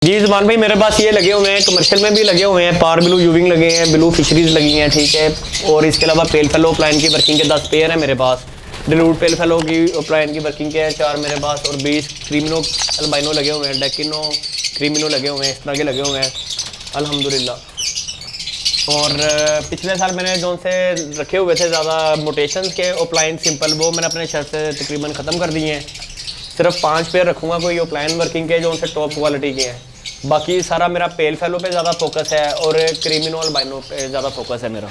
जी ज़ुबान भाई, मेरे पास ये लगे हुए हैं, कमर्शियल में भी लगे हुए हैं, पार ब्लू यूविंग लगे हैं, ब्लू फिशरीज लगी हैं, ठीक है। और इसके अलावा पेल फेलो प्लाइन की वर्किंग के 10 पेयर हैं मेरे पास। डिलूट पेल फेलो की प्लाइन की वर्किंग के 4 मेरे पास, और 20 क्रीमिनो अल्बाइनो लगे हुए हैं, डेकिनो क्रीमिनो लगे हुए हैं, इस तरह के लगे हुए हैं अल्हम्दुलिल्लाह। और पिछले साल मैंने जो से रखे हुए थे ज़्यादा मोटेशंस के ओप्लाइन सिंपल, वो मैंने अपने शर्ट से तकरीबन ख़त्म कर दिए हैं। सिर्फ 5 पेयर रखूँगा कोई ओप्लाइन वर्किंग के जो उनसे टॉप क्वालिटी के हैं। बाकी सारा मेरा पेल फेलो पे ज़्यादा फोकस है और क्रीमिनो अल्बाइनो पे ज़्यादा फोकस है मेरा।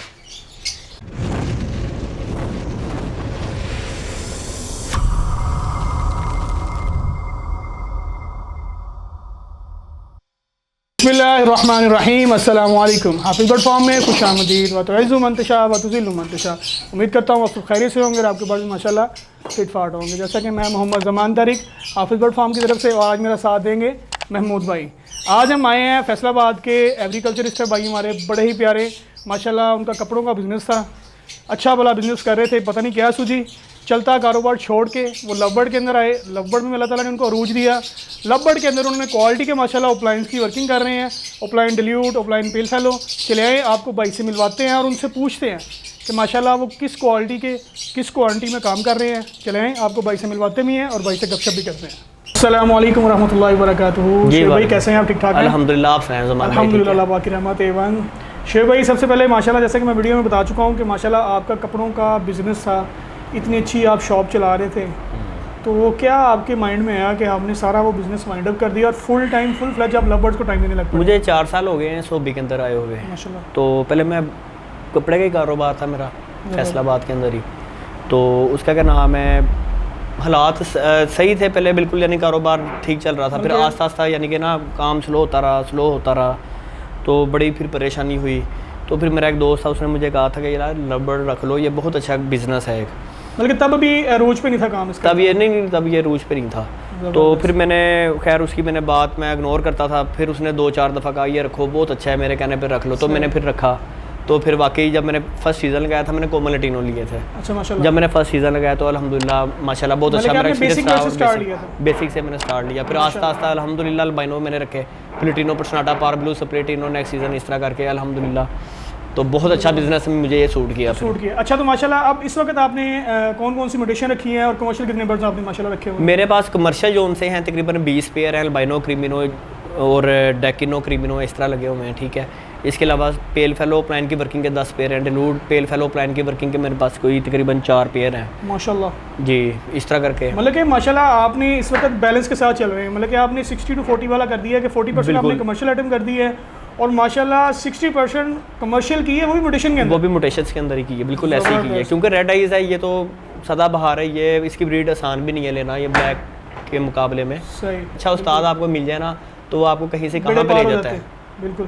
बिस्मिल्लाहिर्रहमानिर्रहीम, अस्सलाम वालेकुम। हाफिज़ बर्ड फार्म में खुश आमदीद। व तुइज़्ज़ु मन तशा व तुज़िल्लु मन तशा। उम्मीद करता हूँ आप सब खैरियत से होंगे और आपके पास माशाल्लाह फिट फाट होंगे। जैसा कि मैं मोहम्मद ज़मान तारिक हाफिज़ बर्ड फार्म की तरफ से, और आज मेरा साथ देंगे महमूद भाई। आज हम आए हैं फैसलाबाद के एग्रीकल्चरिस्ट भाई हमारे, बड़े ही प्यारे माशाल्लाह। उनका कपड़ों का बिज़नेस था, अच्छा भला बिज़नेस कर रहे थे, पता नहीं क्या सूझी, चलता कारोबार छोड़ के वो लवबर्ड के अंदर आए। लवबर्ड में अल्लाह ताला ने उनको अरूज दिया। लवबर्ड के अंदर उन्होंने क्वालिटी के माशाल्लाह ओप्लाइंस की वर्किंग कर रहे हैं, ओप्लाइन डिल्यूट, ओप्लाइन पेल फेलो। चले आए, आपको भाई से मिलवाते हैं और उनसे पूछते हैं कि माशाल्लाह वो किस क्वालिटी के, किस क्वांटिटी में काम कर रहे हैं। चले आए, आपको भाई से मिलवाते भी हैं और भाई से गपशप भी करते हैं। अस्सलाम वालेकुम रहमतुल्लाहि व बरकातुहू। शेख भाई कैसे हैं आप? ठीक ठाक हैं अल्हम्दुलिल्लाह, आप सुनाएं ज़ुबान भाई? अल्हम्दुलिल्लाह, अल्लाह पाक की रहमत एवं। शेख भाई सबसे पहले माशाल्लाह, जैसे कि मैं वीडियो में बता चुका हूँ कि माशाल्लाह आपका कपड़ों का बिज़नेस था, इतनी अच्छी आप शॉप चला रहे थे, तो वो क्या आपके माइंड में आया कि आपने सारा वो बिज़नेस वाइंड अप कर दिया और फुल फ्लैज आप लवबर्ड्स को टाइम देने लग पड़े? मुझे 4 साल हो गए हैं सोबी के अंदर आए हुए माशाल्लाह। तो पहले मैं कपड़े का ही कारोबार था मेरा फैसलाबाद के अंदर ही। तो उसका क्या नाम है, हालात सही थे पहले बिल्कुल, यानी कारोबार ठीक चल रहा था। फिर आस्ता आस्ता यानी कि ना काम स्लो होता रहा, तो बड़ी फिर परेशानी हुई। तो फिर मेरा एक दोस्त था, उसने मुझे कहा था कि यार लवबर्ड रख लो, ये बहुत अच्छा बिज़नेस है एक। बल्कि तब भी रोज पे नहीं था काम इसका? तब ये रूज पे नहीं था। तो फिर मैंने खैर उसकी बात मैं इग्नोर करता था। फिर उसने 2-4 दफ़ा कहा ये रखो, बहुत अच्छा है, मेरे कहने पे रख लो। तो मैंने फिर रखा। तो फिर वाकई जब मैंने फर्स्ट सीज़न लगाया था, मैंने कोमोलेटिनो लिए थे। अच्छा माशाल्लाह। जब मैंने फर्स्ट सीज़न लगाया तो अल्हम्दुलिल्लाह माशाल्लाह बहुत अच्छा मेरा एक्सपीरियंस रहा। बेसिक से मैंने स्टार्ट लिया, फिर आस्ता आस्ता अल्हम्दुलिल्लाह अल्बाइनो मैंने रखे, प्लेटिनो, पर्सनाटा, पार ब्लू, स्प्लेटिनो, नेक्स्ट सीज़न, इस तरह करके अल्हम्दुलिल्लाह तो बहुत अच्छा बिजनेस में मुझे ये सूट किया। अच्छा, तो माशाल्लाह अब इस वक्त आपने कौन कौन सी म्यूटेशन रखी है और कमर्शियल कितने बर्ड्स आपने माशाल्लाह रखे हुए? मेरे पास कमर्शियल जोन से हैं तकरीबन 20 पेयर हैं, अल्बाइनो, क्रीमिनो और डेकिनो क्रीमिनो इस तरह लगे हुए हैं, ठीक है। इसके अलावा पेल फेलो प्लान की वर्किंग के 10 पेयर हैं, डिलूट पेल फेलो प्लान की वर्किंग के मेरे पास कोई तकरीबन 4 पेयर हैं माशाल्लाह जी। इस तरह करके मतलब कि माशाल्लाह आपने इस वक्त बैलेंस के साथ चल रहे हैं, मतलब कि आपने 60-40 वाला कर दिया है कि 40% आपने कमर्शियल आइटम कर दी है और माशाल्लाह 60% कमर्शियल की है, वो भी म्यूटेशन के अंदर, वो भी म्यूटेशंस के अंदर ही की है, बिल्कुल ऐसे ही की है। क्योंकि रेड आइज है, ये तो सदाबहार है, ये इसकी ब्रीड आसान भी नहीं है लेना, ये ब्लैक के मुकाबले में। सही अच्छा उस्ताद आपको मिल जाए ना तो वो आपको कहीं से कहाँ पे ले जाता है। बिल्कुल।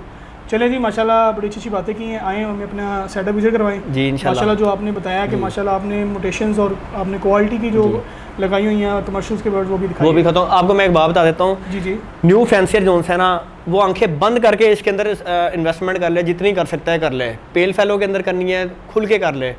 चलें जी, माशाल्लाह बड़ी अच्छी बातें की हैं। आए हमें अपना सेटअप विजिट करवाएं जी इंशाल्लाह। माशाल्लाह जो आपने बताया कि माशाल्लाह आपने म्यूटेशंस और आपने क्वालिटी की जो लगाई हुई हैं कमर्शियल्स के बर्ड्स, वो भी दिखाई। वो भी खाता हूँ आपको। मैं एक बात बता देता हूँ जी। न्यू फैंसियर जोन्स है ना, वो आंखें बंद करके इसके अंदर इन्वेस्टमेंट कर ले, जितनी कर सकता है कर ले। पेल फेलो के अंदर करनी है खुल के कर ले,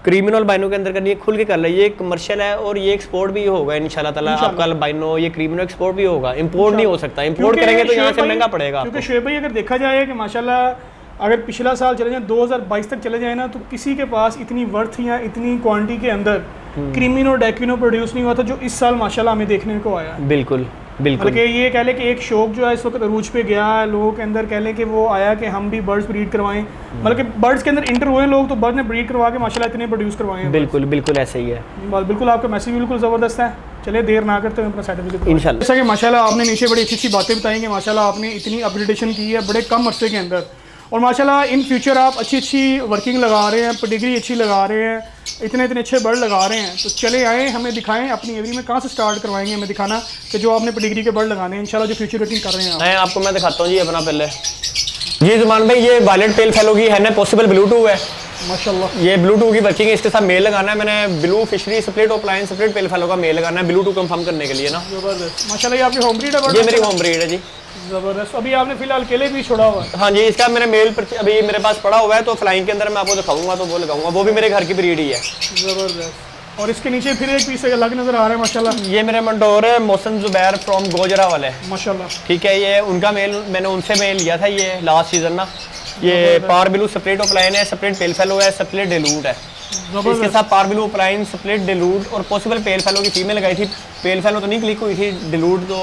क्रीमिनो अल्बाइनो के अंदर करनी है खुल के कर ले। ये कमर्शियल है और ये एक्सपोर्ट भी होगा इंशाल्लाह ताला। आपका अल्बाइनो ये क्रीमिनो एक्सपोर्ट भी होगा, इंपोर्ट नहीं हो सकता। इंपोर्ट करेंगे तो यहाँ से महंगा पड़ेगा। क्योंकि शुएब भाई अगर देखा जाए कि माशाल्लाह अगर पिछला साल चले जाए 2022 तक चले जाए ना, तो किसी के पास इतनी वर्थ या इतनी क्वांटिटी के अंदर क्रीमिनो डेकिनो प्रोड्यूस नहीं हुआ था जो इस साल माशाल्लाह हमें देखने को आया। बिल्कुल बिल्कुल। मतलब ये कह लें कि एक शौक जो है इस वक्त अरूज पे गया है लोगों के अंदर, कह लें कि वो आया कि हम भी बर्ड्स ब्रीड करवाएं। मतलब कि बर्ड्स के अंदर इंटर हुए लोग, तो बर्ड ने ब्रीड करवा के माशाल्लाह इतने प्रोड्यूस करवाए हैं। बिल्कुल बिल्कुल ऐसे ही है। बिल्कुल आपका मैसेज बिल्कुल ज़बरदस्त है। चलिए देर ना करते हुए अपना सर्टिफिकेट इंशाल्लाह। जैसा कि माशाल्लाह आपने नीचे बड़ी अच्छी अच्छी बातें बताई कि माशाल्लाह आपने इतनी अपग्रेडेशन की है बड़े कम अरसे के अंदर, और माशाल्लाह इन फ्यूचर आप अच्छी अच्छी वर्किंग लगा रहे हैं, पेडिग्री अच्छी लगा रहे हैं, इतने अच्छे बर्ड लगा रहे हैं। तो चले आए, हमें दिखाएं अपनी एवरी में कहाँ से स्टार्ट करवाएंगे हमें दिखाना कि जो आपने पेडिग्री के बर्ड लगाने हैं इंशाल्लाह, जो फ्यूचर वर्किंग कर रहे हैं मैं आपको मैं दिखाता हूँ जी अपना पहले। जी ज़ुबान भाई, ये वायलेट पेल फेलो की है ना पॉसिबल ब्लू है माशाल्लाह। ये ब्लू की वर्किंग है, इसके साथ मेल लगाना है मैंने। Blue fishery split ओप्लाइन split pale fallow का मेल लगाना है ब्लू कंफर्म करने के लिए ना। जबरदस्त माशाल्लाह। ये आपकी होम ब्रीड है? ये मेरी होम ब्रीड है जी। जबरदस्त। अभी आपने फिलहाल केले भी छोड़ा हुआ है? हाँ जी, इसका मैंने मेल अभी मेरे पास पड़ा हुआ है, तो फ्लाइंग के अंदर मैं आपको दिखाऊंगा तो वो लगाऊंगा, वो भी मेरे घर की ब्रीड ही है। जबरदस्त। और इसके नीचे फिर एक पीस अलग नज़र आ रहा है माशाल्लाह। ये मेरे मंडोर है मोहसिन जुबैर फ्रॉम गोजरा वाले, माशाल्लाह। ठीक है। ये उनका मेल, मैंने उनसे मेल लिया था ये लास्ट सीजन ना। ये पावर ब्लू स्प्लिट ऑफलाइन है, स्प्लिट पेल फेलो है, स्प्लिट डिलूट है। इसके साथ पावर ब्लू ऑफलाइन, स्प्लिट डिलूट और पॉसिबल पेल फेलो की फीमेल लगाई थी। पेल फेलो तो नहीं क्लिक हुई थी, डिलूट तो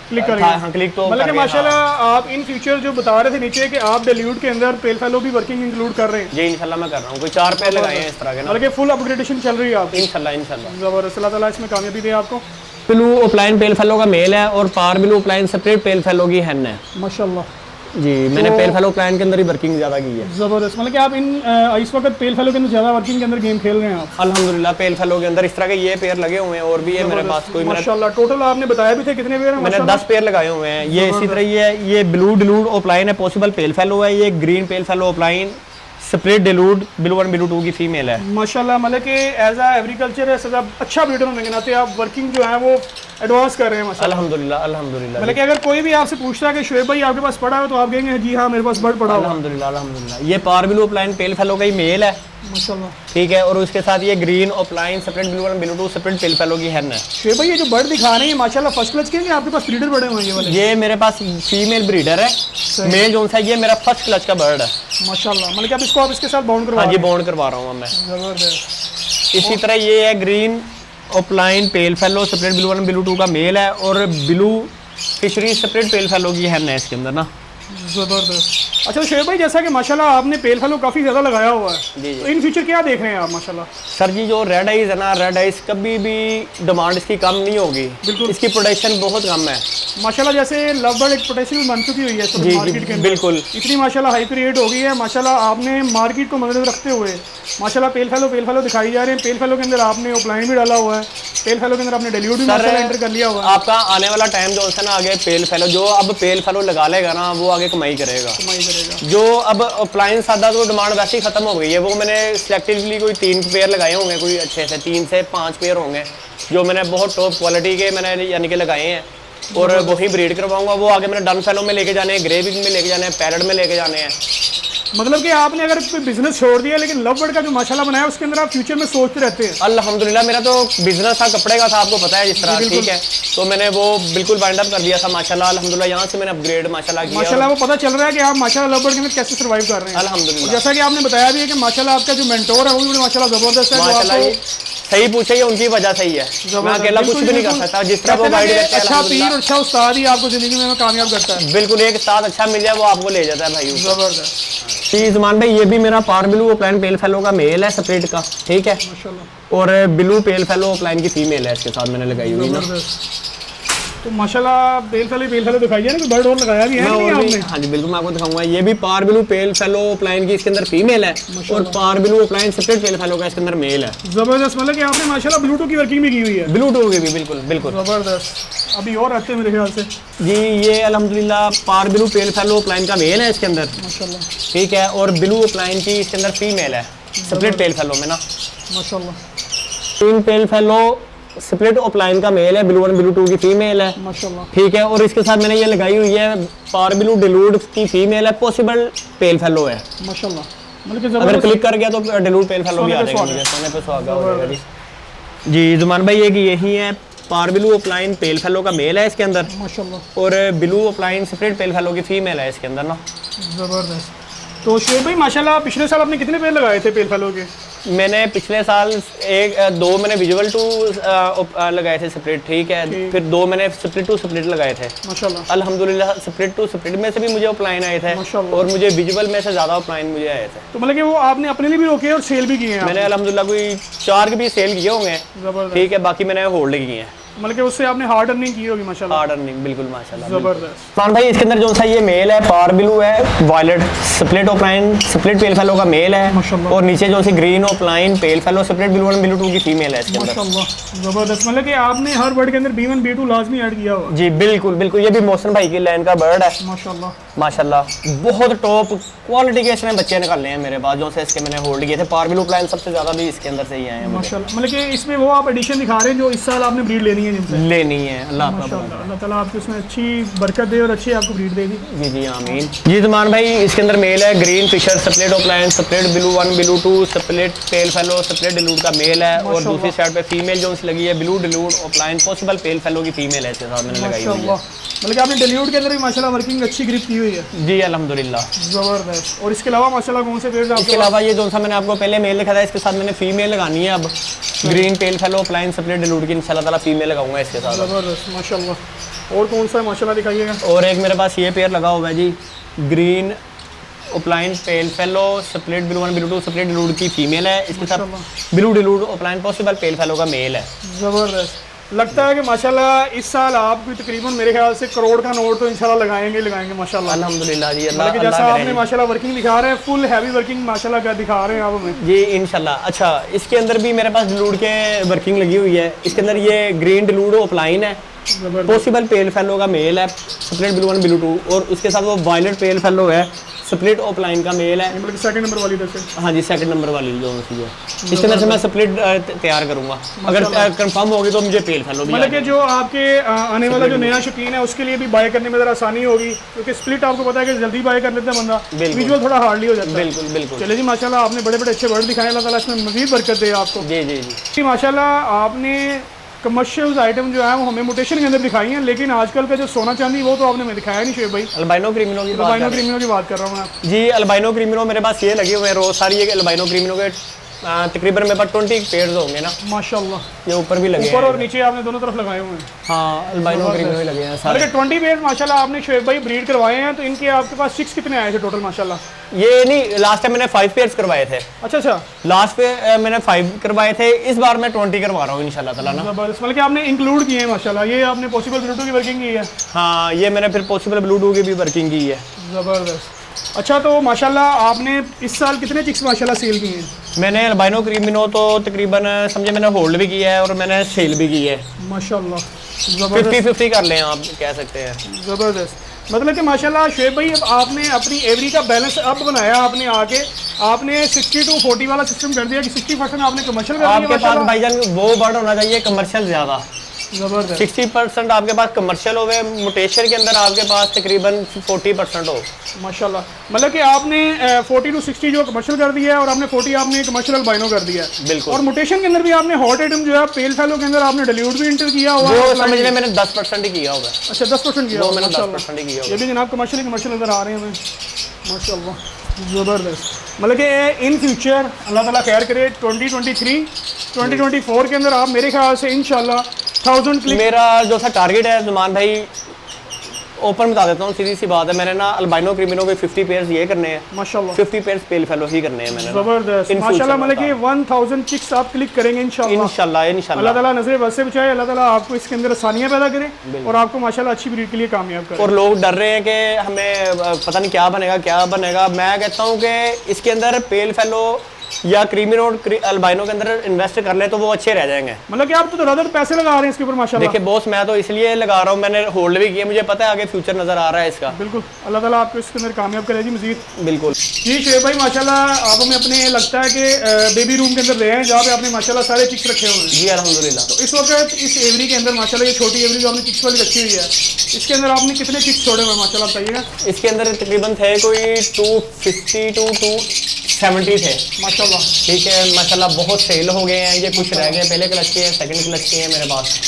क्लिक करेंगे। हाँ, क्लिक तो मतलब कि कर गए, माशाल्लाह हाँ। आप इन फ्यूचर जो बता रहे थे नीचे कि आप डिल्यूट के अंदर पेल फेलो भी वर्किंग इंक्लूड कर रहे हैं। जी इंशाल्लाह मैं कर रहा हूँ, कोई 4 पेयर लगाए हैं इस तरह के ना। मतलब कि फुल अपग्रेडेशन चल रही है आपकी। इंशाल्लाह इंशाल्लाह। ज़बरदस्त, अल्लाह ताला इसमें कामयाबी दे आपको। ब्लू ऑफलाइन पेल फेलो का मेल है और power blue offline split pale fallow की हैन है। माशाल्लाह जी मैंने पेल फेलो ऑफलाइन के अंदर ही वर्किंग ज़्यादा की है। ज़बरदस्त, मतलब कि आप इस वक्त पेल फेलो के अंदर ज़्यादा वर्किंग के अंदर गेम खेल रहे हैं आप। अल्हम्दुलिल्लाह पेल फेलो के अंदर इस तरह के ये पेयर लगे हुए हैं और भी है मेरे पास। कोई माशाल्लाह टोटल आपने बताया भी थे कितने पेयर हैं? मैंने 10 पेयर लगाए हुए हैं। ये इसी तरह ये ब्लू डिलूट ऑफलाइन है, पॉसिबल पेल फेलो है। ये green pale fallow opaline, split dilute blue 1 blue 2 की फीमेल है। माशाल्लाह, मतलब कि एज आ एग्रीकल्चर अच्छा ब्रीडर होने के नाते आप वर्किंग जो है वो एडवांस कर रहे हैं माशाल्लाह। अल्हम्दुलिल्लाह अल्हम्दुलिल्लाह। मतलब कि अगर कोई भी आपसे पूछता है कि शुएब भाई आपके पास पड़ा है तो आप कहेंगे जी हाँ मेरे पास बर्ड पड़ा हुआ है। अल्हम्दुलिल्लाह अल्हम्दुलिल्लाह। ये power blue offline pale fallow का ही मेल है, माशाल्लाह। ठीक है। और उसके साथ ये green offline split blue 1 blue 2 split pale fallow की हैन है। शुएब भाई ये जो बर्ड दिखा रहे हैं माशाल्लाह फर्स्ट क्लच के हैं कि आपके पास ब्रीडर बड़े हुए हैं ये वाले? ये मेरे पास फीमेल ब्रीडर है, मेल जो सा ये मेरा फर्स्ट क्लच का बर्ड है। माशाल्लाह, मतलब कि आप इसको इसके साथ बाउंड करवा हाँ रहे जी बॉन्ड करवा रहा हूँ मैं। ज़बरदस्त। इसी तरह ये है green opaline pale fallow split blue 1 blue 2 का मेल है और blue fishery split pale fallow की हैन है इसके अंदर ना। ज़बरदस्त। अच्छा शुएब भाई जैसा कि माशाल्लाह आपने पेल फेलो काफ़ी ज़्यादा लगाया हुआ है, जी तो इन फ्यूचर क्या देख रहे हैं आप माशाल्लाह? सर जी जो रेड आइज है ना, रेड आइज कभी भी डिमांड इसकी कम नहीं होगी, बिल्कुल। इसकी प्रोडक्शन बहुत कम है माशाल्लाह। जैसे लव बर्ड एक पोटेंशियल बन चुकी हुई है इस वक्त जी, मार्केट के अंदर, बिल्कुल। इतनी माशाल्लाह हाई रेट हो गई है माशाल्लाह। आपने मार्केट को मद्देनजर रखते हुए माशाल्लाह पेल फेलो दिखाई जा रहे हैं। पेल फेलो के अंदर आपने ऑफलाइन भी डाला हुआ है, पेल फेलो के अंदर आपने डिल्यूट भी माशाल्लाह एंटर कर लिया हुआ है। आपका आने वाला टाइम जो है ना आगे पेल फेलो जो अब पेल फेलो लगा लेगा ना वो आगे कमाई करेगा। कमाई करेगा। जो अब अप्लायंस सादा तो डिमांड वैसे ही खत्म हो गई है, वो मैंने सिलेक्टिवली कोई 3 पेयर लगाए होंगे, कोई अच्छे से 3 से 5 पेयर होंगे जो मैंने बहुत टॉप क्वालिटी के मैंने यानी कि लगाए हैं और वही ब्रीड करवाऊंगा। वो आगे मैंने डन फेलो में लेके जाने हैं, ग्रे विंग में लेके जाने हैं, पैरेट में लेके जाने हैं। मतलब कि आपने अगर कोई बिजनेस छोड़ दिया लेकिन लव बर्ड का जो माशाल्लाह बनाया उसके अंदर आप फ्यूचर में सोचते रहते हैं। अल्हम्दुलिल्लाह मेरा तो बिजनेस था कपड़े का था, आपको पता है जिस तरह, ठीक है। तो मैंने वो बिल्कुल बाइंड अप कर दिया था माशाल्लाह। अल्हम्दुलिल्लाह यहाँ से मैंने अपग्रेड माशाल्लाह किया। माशाल्लाह वो पता चल रहा है कि आप माशाल्लाह लव बर्ड के अंदर कैसे सर्वाइव कर रहे हैं। अल्हम्दुलिल्लाह। जैसा कि आपने बताया भी है कि माशाल्लाह आपका जो मेंटोर है वो भी माशाल्लाह जबरदस्त है। जो माशाल्लाह ये आपको सही पूछे ये उनकी वजह से ही है, मैं अकेला कुछ भी नहीं कर सकता। जिस तरह वो गाइड करते हैं अच्छा पीर और अच्छा उस्ताद ही आपको जिंदगी में कामयाब करता है। बिल्कुल, एक साथ अच्छा मिल जाए वो आपको ले जाता है भाई। जबरदस्त। जी ज़मान भाई ये भी मेरा power blue offline pale fallow का मेल है स्प्लिट का, ठीक है। माशाल्लाह। और ब्लू पेल फेलो ऑफलाइन की फीमेल है इसके साथ मैंने लगाई हुई ना। तो माशाल्लाह पेल फेलो दिखाई है ना, कोई बर्ड और लगाया भी है मैं नहीं और भी, आपने? हाँ जी बिल्कुल मैं आपको दिखाऊंगा। ये भी पावर ब्लू पेल फेलो ऑफलाइन की इसके अंदर फीमेल है और power blue offline split pale fallow का इसके अंदर मेल है। जबरदस्त, मतलब कि आपने माशाल्लाह ब्लूटूथ की वर्किंग भी की हुई है। ब्लूटूथ की भी बिल्कुल बिल्कुल जबरदस्त। अभी और आते हैं मेरे ख्याल से। जी ये अल्हम्दुलिल्लाह पावर ब्लू पेल फेलो ऑफलाइन का मेल है इसके अंदर, माशाल्लाह ठीक है। और ब्लू ऑफलाइन की इसके अंदर फीमेल है स्प्लिट पेल फेलो में ना। माशाल्लाह। 3 पेल फेलो स्प्लिट ऑफलाइन का मेल है, ब्लू 1 ब्लू 2 की फीमेल है, माशाल्लाह। ठीक है। और इसके साथ मैंने ये लगाई हुई है पावर ब्लू डिलूट की फीमेल है, पॉसिबल पेल फेलो है। माशाल्लाह, मतलब कि अगर जबरदस्त। क्लिक कर गया तो डिलूट पेल फेलो भी आ जाएगा मुझे, सोने पे सुहागा हो जाएगा जी। जी जुमान भाई ये कि यही है power blue offline pale fallow का मेल है इसके अंदर माशाल्लाह। और blue offline split pale fallow की फीमेल है इसके अंदर ना। जबरदस्त। तो शुएब भाई माशाल्लाह पिछले साल आपने कितने पेड़ लगाए थे पेल फेलो के? मैंने पिछले साल 2 मैंने विजुअल टू लगाए थे स्प्लिट, ठीक है। फिर 2 मैंने स्प्लिट टू स्प्लिट लगाए थे माशाल्लाह। अल्हम्दुलिल्लाह स्प्लिट टू स्प्लिट में से भी मुझे ऑफलाइन आए थे माशाल्लाह। और मुझे विजुअल में से ज़्यादा ऑफलाइन मुझे आए थे। तो मतलब कि वो आपने अपने लिए भी रोके और सेल भी किए हैं? मैंने अल्हम्दुलिल्लाह कोई 4 के भी सेल किए होंगे, जबरदस्त। ठीक है। बाकी मैंने होल्ड किए हैं, मतलब कि उससे आपने हार्ड अर्निंग की होगी माशाल्लाह। हार्ड अर्निंग बिल्कुल माशाल्लाह। जबरदस्त। फान भाई इसके अंदर जो सा ये मेल है पावर ब्लू है violet split opaline split pale fallow का मेल है माशाल्लाह। और नीचे जो sea green opaline pale fallow split blue 1 blue 2 की फीमेल है इसके अंदर। माशाल्लाह जबरदस्त, मतलब कि आपने हर बर्ड के अंदर B1 B2 लाजमी ऐड किया हुआ। जी बिल्कुल बिल्कुल, ये भी मोहसिन भाई की लाइन का बर्ड है। माशाल्लाह। माशाल्लाह बहुत टॉप क्वालिटी के इसमें बच्चे निकाले हैं मेरे पास, जो से इसके मैंने होल्ड किए थे। पार ब्लू प्लान सबसे ज़्यादा भी इसके अंदर से ही आए हैं मुझे। माशाल्लाह, मतलब कि इसमें वो आप एडिशन दिखा रहे हैं जो इस साल आपने ब्रीड लेनी है जिनसे। लेनी है, अल्लाह आपका माशाल्लाह, अल्लाह ताला आपको इसमें अच्छी बरकत दे और अच्छी आपको ब्रीड देगी। जी जी आमीन। जी ज़मान भाई, इसके अंदर मेल है green Fischer, split opaline, split blue 1 blue 2, split pale fallow, split dilute का मेल है, और दूसरी साइड पे फीमेल जो सी लगी है blue dilute opaline possible pale fallow की फीमेल है इसके साथ मैंने लगाई हुई है। मतलब कि आपने डिल्यूड के अंदर भी माशाल्लाह वर्किंग अच्छी ग्रिप की हुई है। जी अल्हम्दुलिल्लाह, ज़बरदस्त। और इसके अलावा माशाल्लाह कौन से पेड़? इसके अलावा ये जो सा मैंने आपको पहले मेल लिखा था, इसके साथ मैंने फीमेल लगानी है अब। Green pale fallow opaline split dilute की इंशाल्लाह ताला फीमेल लगाऊंगा इसके साथ। ज़बरदस्त माशाल्लाह। और कौन सा माशाल्लाह दिखाइएगा? और एक मेरे पास ये पेयर लगा हुआ है जी, green opaline pale fallow split blue 1 blue 2 split dilute की फीमेल है, इसके साथ blue dilute opaline possible pale fallow का मेल है। ज़बरदस्त। लगता है कि माशाल्लाह इस साल आप भी तकरीबन मेरे ख्याल से करोड़ का नोट तो इंशाल्लाह लगाएंगे माशाल्लाह। अल्हम्दुलिल्लाह जी, मतलब कि जैसा आपने माशाल्लाह वर्किंग दिखा रहे हैं, फुल हैवी वर्किंग माशाल्लाह का दिखा रहे हैं आप हमें। जी इंशाल्लाह। अच्छा, इसके अंदर भी मेरे पास डिलूड के वर्किंग लगी हुई है। इसके अंदर ये ग्रीन डिलूड ओपलाइन है, पॉसिबल पेल फेलो का मेल है, स्प्लिट ब्लू 1 ब्लू 2, और उसके साथ वो वायलेट पेल फेलो है, स्प्लिट ऑफलाइन का मेल है। मतलब सेकंड नंबर वाली तरफ से? हाँ जी, सेकंड नंबर वाली जो सी है। इसके अंदर से मैं स्प्लिट तैयार करूंगा, अगर कंफर्म होगी तो मुझे पेल फेलो भी। मतलब कि जो आपके आने वाला जो नया शौकीन है उसके लिए भी बाय करने में ज़रा आसानी होगी, क्योंकि स्प्लिट आपको पता है कि जल्दी बाय कर लेता है बंदा, विजुअल थोड़ा हार्डली हो जाता है। बिल्कुल बिल्कुल। चलिए जी माशाल्लाह, आपने बड़े बड़े अच्छे वर्ड दिखाए, अल्लाह ताला इसमें मज़ीद बरकत दे आपको। जी जी जी माशाल्लाह, आपने कमर्शियल आइटम जो है वो हमें मोटेशन के अंदर दिखाई हैं, लेकिन आजकल का जो सोना चांदी वो तो आपने हमें दिखाया नहीं शेख भाई। अल्बाइनो क्रिमिनो की बात कर रहा हूँ मैं। जी अल्बाइनो क्रिमिनो मेरे पास ये लगे हुए हैं रोज सारी। अल्बाइनो क्रिमिनो के तकरीबन मेरे पास 20 पेयर्स होंगे ना माशाल्लाह। ये ऊपर भी लगे ऊपर और नीचे आपने दोनों तरफ लगाए हुए हैं। हाँ, अल्बाइनो क्रिमिनो ही लगे हैं सारे। 20 पेयर्स माशाल्लाह आपने शेख भाई ब्रीड करवाए हैं, तो इनके आपके पास 6 कितने आए थे टोटल माशाल्लाह? ये नहीं, लास्ट टाइम मैंने 5 पेयर्स करवाए थे। अच्छा, लास्ट पे मैंने 5 करवाए थे, इस बार मैं 20 करवा रहा हूँ इंशाल्लाह ताला ना। जबरदस्त, मतलब कि आपने इंक्लूड किए हैं माशाल्लाह। ये आपने पॉसिबल ब्लू 2 की वर्किंग की है? हाँ, ये मैंने फिर पॉसिबल ब्लू 2 की भी वर्किंग की है। ज़बरदस्त। अच्छा, तो माशाल्लाह आपने इस साल कितने चिक्स माशाल्लाह सेल किए हैं? मैंने अल्बाइनो क्रिमिनो तो तकरीबन समझे मैंने होल्ड भी किया है और मैंने सेल भी की है। माशाल्लाह 50-50 कर लें आप कह सकते हैं। ज़बरदस्त। मतलब कि माशाल्लाह शेख भाई, अब आपने अपनी एवरी का बैलेंस अब बनाया, आपने आके आपने 60-40 वाला सिस्टम कर दिया कि 60% आपने कमर्शियल कर दिया। आपके पास भाईजान वो वर्ड होना चाहिए कमर्शियल ज़्यादा। ज़बरदस्त। 60% आपके पास कमर्शियल हो गए, मोटेशन के अंदर आपके पास तकरीबन 40% हो। माशाल्लाह, मतलब कि आपने 40 to 60 जो कमर्शियल कर दिया है, और आपने 40 आपने कमर्शियल अल्बाइनो कर दिया है। बिल्कुल। और मोटेशन के अंदर भी आपने हॉट आइटम जो है पेल फेलो के अंदर आपने डिल्यूट भी इंटर किया हुआ वो है। समझ लें मैंने 10% ही किया होगा। अच्छा, 10% किया वो हुआ है। मैंने 10% ही किया ये होगा। भी जनाब कमर्शियल नज़र आ रहे हैं हमें माशाल्लाह। ज़बरदस्त। मतलब कि इन फ्यूचर अल्लाह ताला खैर करे 2023-2024 के अंदर आप मेरे ख्याल से इंशाल्लाह 1000 क्लिक। मेरा जो सा टारगेट है ज़ुमान भाई, ओपन बता देता हूँ, सीधी सी बात है, मैंने ना अल्बाइनो क्रिमिनो के 50 पेयर्स ये करने हैं माशाल्लाह। 50 पेयर्स पेल फेलो ही करने हैं मैंने। ज़बरदस्त माशाल्लाह, मतलब कि 1000 चिक्स आप क्लिक करेंगे इंशाल्लाह। इंशाल्लाह अल्लाह ताला नजर बस से बचाए, अल्लाह ताला आपको इसके अंदर आसानियाँ पैदा करे और आपको माशाल्लाह अच्छी ब्रीड के लिए कामयाब करे। और लोग डर रहे हैं कि हमें पता नहीं क्या बनेगा। मैं कहता हूँ कि इसके अंदर पेल फेलो या क्रीमिनो अल्बाइनो के अंदर इन्वेस्ट कर ले तो वो अच्छे रह जाएंगे। मतलब कि आप तो ज़्यादातर पैसे लगा रहे हैं इसके ऊपर माशाल्लाह। देखिए बॉस, मैं तो इसलिए लगा रहा हूँ, मैंने होल्ड भी किया, मुझे पता है आगे फ्यूचर नजर आ रहा है इसका। बिल्कुल, अल्लाह ताला आपको इसके अंदर कामयाब करे जी मजीद। बिल्कुल जी शेख भाई, माशाल्लाह आप हमें अपने लगता है कि बेबी रूम के अंदर ले हैं, जहाँ पे आपने माशाल्लाह सारे चिक्स रखे हुए हैं। जी अल्हम्दुलिल्लाह। तो इस वक्त इस एवरी के अंदर माशाल्लाह ये छोटी एवरी जो आपने चिक्स वाली रखी हुई है, इसके अंदर आपने कितने चिक्स छोड़े हुए हैं माशाल्लाह बताइएगा? इसके अंदर तकरीबन थे कोई 250 to 270 थे माशाल्लाह। ठीक है माशाल्लाह, बहुत सेल हो गए हैं। ये कुछ रह गए, पहले क्लच के हैं, सेकंड क्लच के हैं मेरे पास।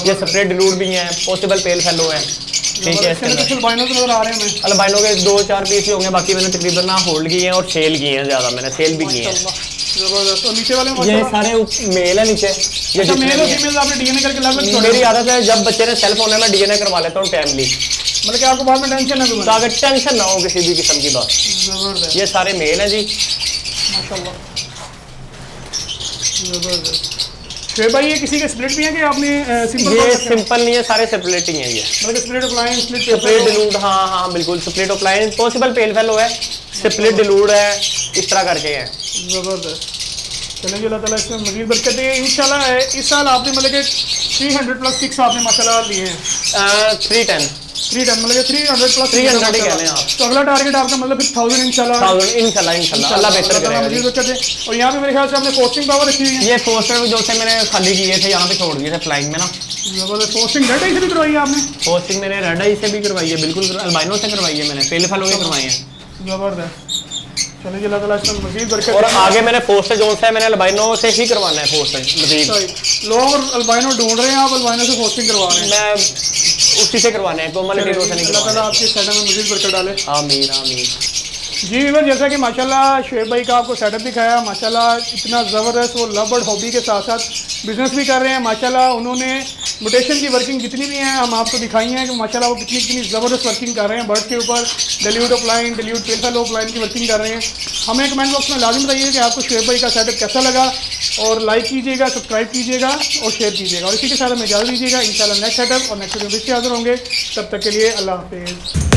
ये स्प्रेड डिलूड भी हैं, पॉसिबल पेल फेलो है। ठीक है, इसके अंदर अल्बाइनो तो नजर आ रहे हैं हमें। अल्बाइनो के 2-4 पीस ही होंगे, बाकी मैंने तकरीबन ना होल्ड किए हैं और सेल किए हैं, ज़्यादा मैंने सेल भी किए हैं। ज़बरदस्त। और नीचे वाले ये माशाल्लाह सारे मेल है नीचे। ये अच्छा, जितने मेल भी और हैं। फीमेल आपने डीएनए करके अलग अलग मेरी आदत है जब बच्चे ने सेल्फ होने में डीएनए करवा लेता हूँ टाइमली, मतलब कि आपको बाद में टेंशन ना कोई। ताकि टेंशन ना हो किसी भी किस्म की बात। ज़बरदस्त ये सारे मेल हैं जी माशाल्लाह। ज़बरदस्त। शेख भाई, ये किसी के स्प्लिट भी हैं कि आपने सिंपल? ये सिंपल नहीं है, सारे सेपरेट ही हैं ये। मतलब स्प्लिट अप्लायंस स्प्लिट डिलूड, हाँ बिल्कुल, split appliance possible pale fallow है, स्प्लिट डिलूड है, इस तरह करके है। ज़बरदस्त। चलें जी, अल्लाह ताला इसमें मज़ीद बरकत दे इंशाल्लाह। इस साल आपने मतलब कि 300+ चिक्स आपने माशाल्लाह लिए हैं। 310 310 मतलब 300 प्लस 300 ही कह लें आप। तो अगला टारगेट आपका मतलब फिर 1000 इंशाल्लाह। 1000 इंशाल्लाह अल्लाह बेहतर करेगा जी। और यहाँ पे मेरे ख्याल से आपने पोस्टिंग पावर रखी हुई है। ये पोस्टर जो से मैंने खाली किए थे यहाँ पे छोड़ दिए थे फ्लाइंग में ना। जबरदस्त। पोस्टिंग रेड आई से भी करवाई है आपने? पोस्टिंग मैंने रेड आई से भी करवाई है, बिल्कुल अल्बाइनो से करवाई है मैंने, पेल फल करवाई है। जबरदस्त। चलिए अल्लाह ताला इसमें मजीद बरकत। और आगे मैंने पोस्टर जो है मैंने अल्बाइनो से ही करवाना है पोस्टर मजीद। लोग अल्बाइनो ढूंढ रहे हैं, आप अल्बाइनो से पोस्टिंग करवा रहे हैं। मैं उसी से करवाने हैं, कोमल हीरो से नहीं अल्लाह ताला करवाना। आपके सेटअप में मजीद बरकत डाले। आमीन आमीन। जी वीवर, जैसा कि माशाल्लाह शुएब भाई का आपको सेटअप दिखाया, माशाल्लाह इतना ज़बरदस्त, वो लव बर्ड हॉबी के साथ साथ बिज़नेस भी कर रहे हैं। माशाल्लाह उन्होंने म्यूटेशन की वर्किंग जितनी भी हैं हम आपको दिखाई हैं कि माशाल्लाह वो कितनी ज़बरदस्त वर्किंग कर रहे हैं बर्ड के ऊपर। डिल्यूट ऑफलाइन, डिल्यूट पेल्फल ऑफलाइन की वर्किंग कर रहे हैं। हमें कमेंट बॉक्स में लाजिम बताइए कि आपको शुएब भाई का सेटअप कैसा लगा, और लाइक कीजिएगा, सब्सक्राइब कीजिएगा और शेयर कीजिएगा। और इसी के साथ हमें इजाज़त दीजिएगा। इंशाल्लाह नेक्स्ट सेटअप और नेक्स्ट वीडियो फिर से हाजिर होंगे। तब तक के लिए अल्लाह हाफिज़।